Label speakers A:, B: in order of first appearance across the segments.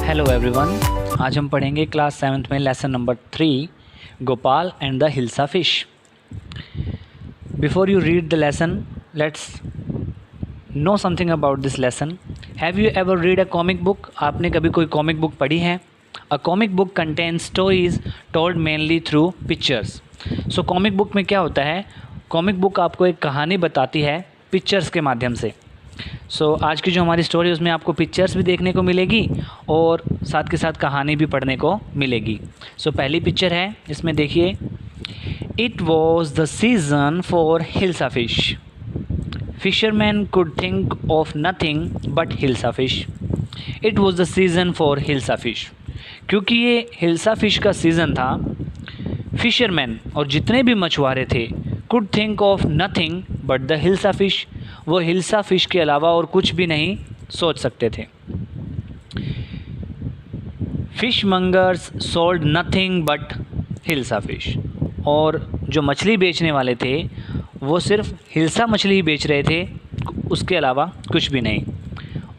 A: Hello everyone, आज हम पढ़ेंगे क्लास 7th में lesson number 3 Gopal and the hilsa fish. Before you read the lesson, let's know something about this lesson. Have you ever read a comic book? आपने कभी कोई comic book पढ़ी है? A comic book contains stories told mainly through pictures. So comic book में क्या होता है? Comic book आपको एक कहानी बताती है पिक्चर्स के माध्यम से। आज की जो हमारी स्टोरी उसमें आपको पिक्चर्स भी देखने को मिलेगी और साथ के साथ कहानी भी पढ़ने को मिलेगी। पहली पिक्चर है, इसमें देखिए, it was the season for hilsa fish. Fisherman could think of nothing but hilsa fish. It was the season for hilsa fish. क्योंकि ये हिल्सा फिश का सीज़न था, फिशरमैन और जितने भी मछुआरे थे could think of nothing but the hilsa fish, वो हिल्सा फिश के अलावा और कुछ भी नहीं सोच सकते थे। Fish mongers sold nothing but hilsa fish, और जो मछली बेचने वाले थे वो सिर्फ हिल्सा मछली ही बेच रहे थे, उसके अलावा कुछ भी नहीं।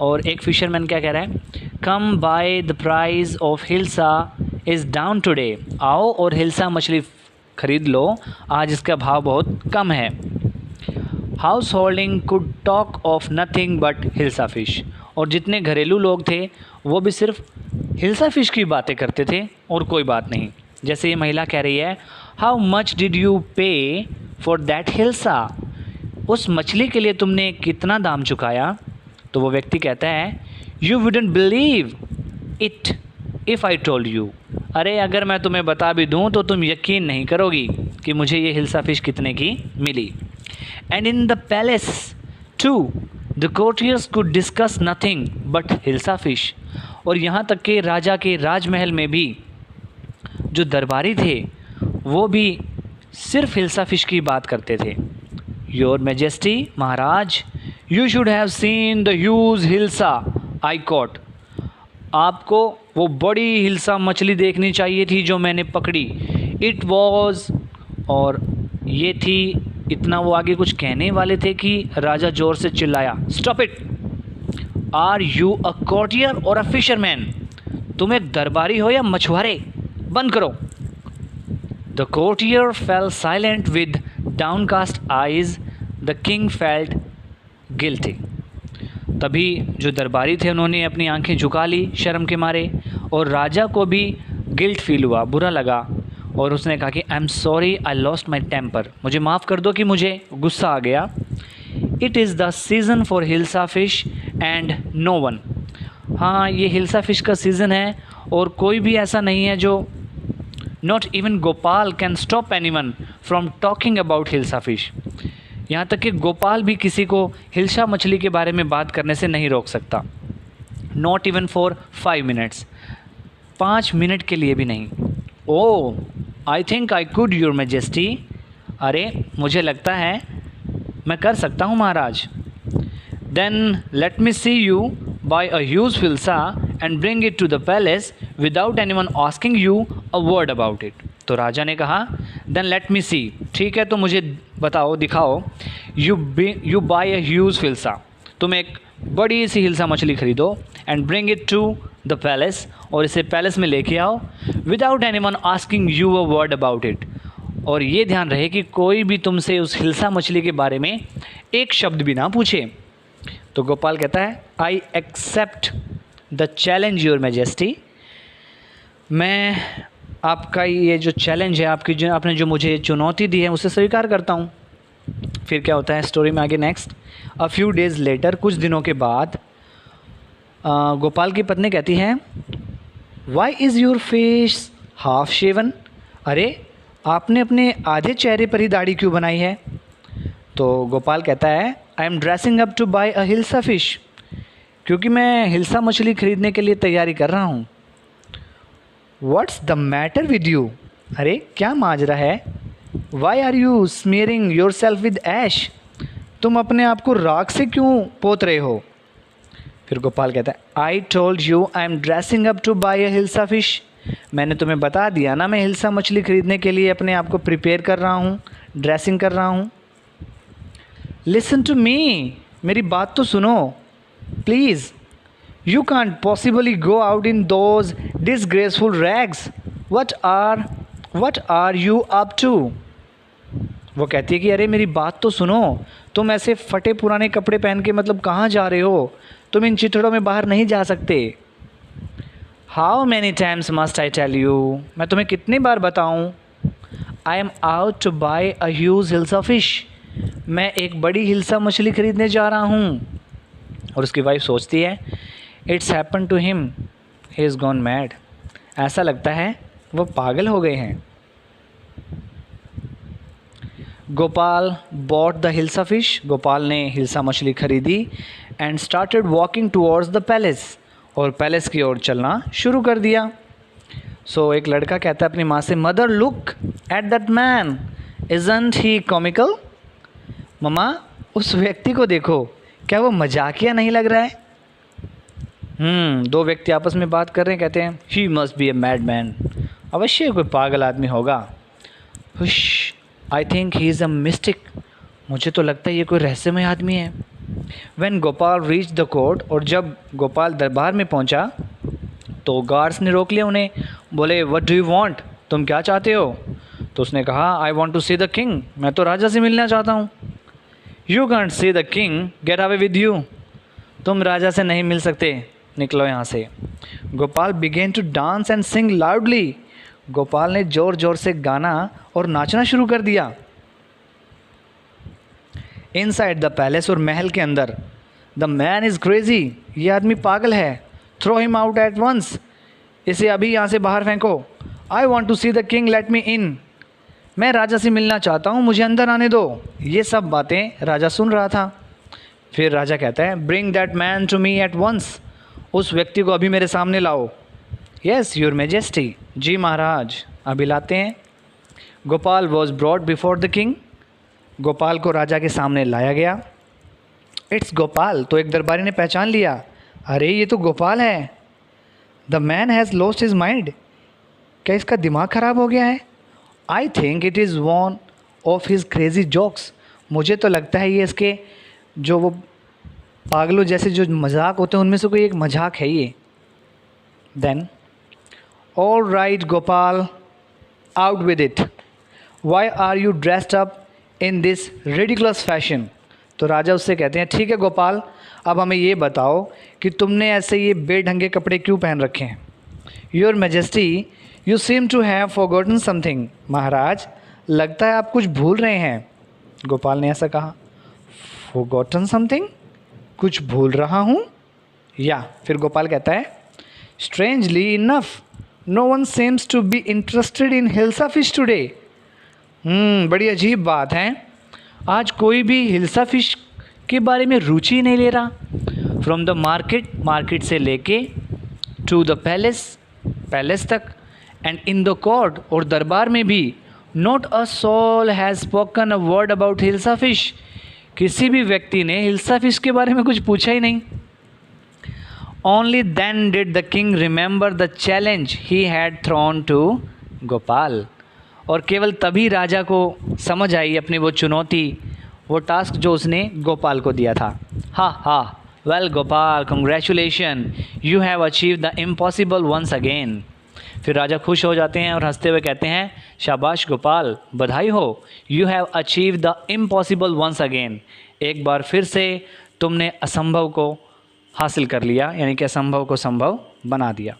A: और एक फिशरमैन क्या कह रहा है? Come by the price of hilsa is down today. आओ और हिल्सा मछली ख़रीद लो, आज इसका भाव बहुत कम है। House holding could talk of nothing but hilsa fish, और जितने घरेलू लोग थे वो भी सिर्फ हिल्सा फिश की बातें करते थे और कोई बात नहीं। जैसे ये महिला कह रही है, हाउ मच डिड यू पे फॉर दैट हिल्सा? उस मछली के लिए तुमने कितना दाम चुकाया? तो वो व्यक्ति कहता है, you wouldn't believe it if I told you. अरे अगर मैं तुम्हें बता भी दूँ तो तुम यकीन नहीं करोगी कि मुझे ये हिल्सा फिश कितने की मिली। And in the palace too, the courtiers could discuss nothing but hilsa fish। और यहाँ तक कि राजा के राजमहल में भी जो दरबारी थे वो भी सिर्फ हिल्सा फिश की बात करते थे। Your majesty, Maharaj, you should have seen the huge hilsa I cot. आपको वो बड़ी हिल्सा मछली देखनी चाहिए थी जो मैंने पकड़ी। इट वॉज, और ये थी, इतना वो आगे कुछ कहने वाले थे कि राजा जोर से चिल्लाया, stop it. Are you a courtier or a fisherman? तुम एक दरबारी हो या मछुआरे? बंद करो। The courtier fail silent with downcast eyes. The king felt guilty. तभी जो दरबारी थे उन्होंने अपनी आंखें झुका ली शर्म के मारे, और राजा को भी गिल्ट फील हुआ, बुरा लगा, और उसने कहा कि I am sorry, I lost my temper. मुझे माफ़ कर दो कि मुझे गुस्सा आ गया। It is the season for hilsa fish and no one. हाँ, ये हिल्सा फिश का सीज़न है और कोई भी ऐसा नहीं है जो, not even Gopal can stop any one from talking about hilsa fish. यहाँ तक कि गोपाल भी किसी को हिल्सा मछली के बारे में बात करने से नहीं रोक सकता। Not even for 5 minutes, 5 minute के लिए भी नहीं। Oh, I think I could your majesty. अरे मुझे लगता है मैं कर सकता हूँ महाराज। Then let me see you buy a huge hilsa and bring it to the palace without anyone asking you a word about it. तो राजा ने कहा, देन लेट मी सी, ठीक है तो मुझे बताओ, दिखाओ। You buy a huge hilsa, तुम एक बड़ी सी हिल्सा मछली खरीदो, and bring it to the palace, और इसे पैलेस में लेके आओ, without anyone asking you a word about it. और ये ध्यान रहे कि कोई भी तुमसे उस हिल्सा मछली के बारे में एक शब्द भी ना पूछे। तो गोपाल कहता है, I accept the challenge your majesty. मैं आपका ये जो चैलेंज है, आपने जो मुझे चुनौती दी है, उसे स्वीकार करता हूँ। फिर क्या होता है स्टोरी में आगे next? A few days later, कुछ दिनों के बाद, गोपाल की पत्नी कहती है, why is your face half shaven? अरे आपने अपने आधे चेहरे पर ही दाढ़ी क्यों बनाई है? तो गोपाल कहता है, I am dressing up to buy a hilsa fish. क्योंकि मैं हिल्सा मछली खरीदने के लिए तैयारी कर रहा हूँ। What's the matter with you? अरे क्या माजरा है? Why are you smearing your self with ash? तुम अपने आप को राख से क्यों पोत रहे हो? फिर गोपाल कहता है, I told you I am dressing up to buy a hilsa fish. मैंने तुम्हें बता दिया ना, मैं हिल्सा मछली खरीदने के लिए अपने आप को प्रिपेयर कर रहा हूँ, ड्रेसिंग कर रहा हूँ। लिसन टू मी, मेरी बात तो सुनो please. You can't possibly go out in those disgraceful rags. What are you up to? वो कहती है कि अरे मेरी बात तो सुनो, तुम ऐसे फटे पुराने कपड़े पहन के मतलब कहाँ जा रहे हो? तुम इन चिथड़ों में बाहर नहीं जा सकते। How many times must I tell you? मैं तुम्हें कितनी बार बताऊँ? I am out to buy a huge hilsa fish. मैं एक बड़ी हिल्सा मछली खरीदने जा रहा हूँ। और उसकी वाइफ सोचती है It's happened to him. He is gone mad. ऐसा लगता है वो पागल हो गए हैं। Gopal bought the hilsa fish. Gopal ने हिल्सा मछली खरीदी and started walking towards the palace. और पैलेस की ओर चलना शुरू कर दिया। So एक लड़का कहता है अपनी माँ से, mother look at that man, isn't he comical? Mamma उस व्यक्ति को देखो, क्या वो मजाकिया नहीं लग रहा है? दो व्यक्ति आपस में बात कर रहे हैं, कहते हैं he must be a mad man, अवश्य कोई पागल आदमी होगा। Hush, I think he is a mystic, मुझे तो लगता है ये कोई रहस्यमय आदमी है। When Gopal reach the court, और जब गोपाल दरबार में पहुंचा तो गार्ड्स ने रोक लिया उन्हें। बोले व्हाट डू यू वांट, तुम क्या चाहते हो? तो उसने कहा I want to see the king, मैं तो राजा से मिलना चाहता हूँ। You can't see the king, get away with you, तुम राजा से नहीं मिल सकते, निकलो यहाँ से। Gopal began to dance and sing loudly, Gopal ने ज़ोर ज़ोर से गाना और नाचना शुरू कर दिया। इनसाइड द पैलेस, और महल के अंदर, द मैन इज़ क्रेजी, ये आदमी पागल है, throw him out at once, इसे अभी यहाँ से बाहर फेंको। I want to see the king, let me in, मैं राजा से मिलना चाहता हूँ, मुझे अंदर आने दो। ये सब बातें राजा सुन रहा था। फिर राजा कहता है bring that man to me at once, उस व्यक्ति को अभी मेरे सामने लाओ। येस योर मेजेस्टी, जी महाराज, अभी लाते हैं। Gopal was brought before the king, Gopal को राजा के सामने लाया गया। इट्स गोपाल, तो एक दरबारी ने पहचान लिया, अरे ये तो गोपाल है। The man has lost his mind, क्या इसका दिमाग ख़राब हो गया है? I think it is one of his crazy jokes, मुझे तो लगता है ये इसके जो वो पागलों जैसे जो मजाक होते हैं उनमें से कोई एक मजाक है ये। Then all right Gopal, out with it, why are you dressed up in this ridiculous fashion. तो राजा उससे कहते हैं ठीक है गोपाल, अब हमें ये बताओ कि तुमने ऐसे ये बेढंगे कपड़े क्यों पहन रखे हैं। Your majesty, you seem to have forgotten something, महाराज लगता है आप कुछ भूल रहे हैं। गोपाल ने ऐसा कहा, फॉरगॉटन समथिंग, कुछ भूल रहा हूँ? या फिर गोपाल कहता है strangely enough no one seems to be interested in hilsa fish today. बड़ी अजीब बात है, आज कोई भी हिल्सा फिश के बारे में रुचि नहीं ले रहा। फ्रॉम द मार्केट, मार्केट से लेके टू द पैलेस, पैलेस तक, एंड इन द कोर्ट, और दरबार में भी, not a soul has spoken a word about hilsa fish, किसी भी व्यक्ति ने हिल्सा फिश के बारे में कुछ पूछा ही नहीं। Only then did the king remember the challenge he had thrown to Gopal, और केवल तभी राजा को समझ आई अपनी वो चुनौती, वो टास्क जो उसने गोपाल को दिया था। Ha, well Gopal, congratulation, you have achieve the impossible once again. फिर राजा खुश हो जाते हैं और हंसते हुए कहते हैं शाबाश गोपाल, बधाई हो, you have achieve the impossible once again, एक बार फिर से तुमने असंभव को हासिल कर लिया, यानी कि असंभव को संभव बना दिया।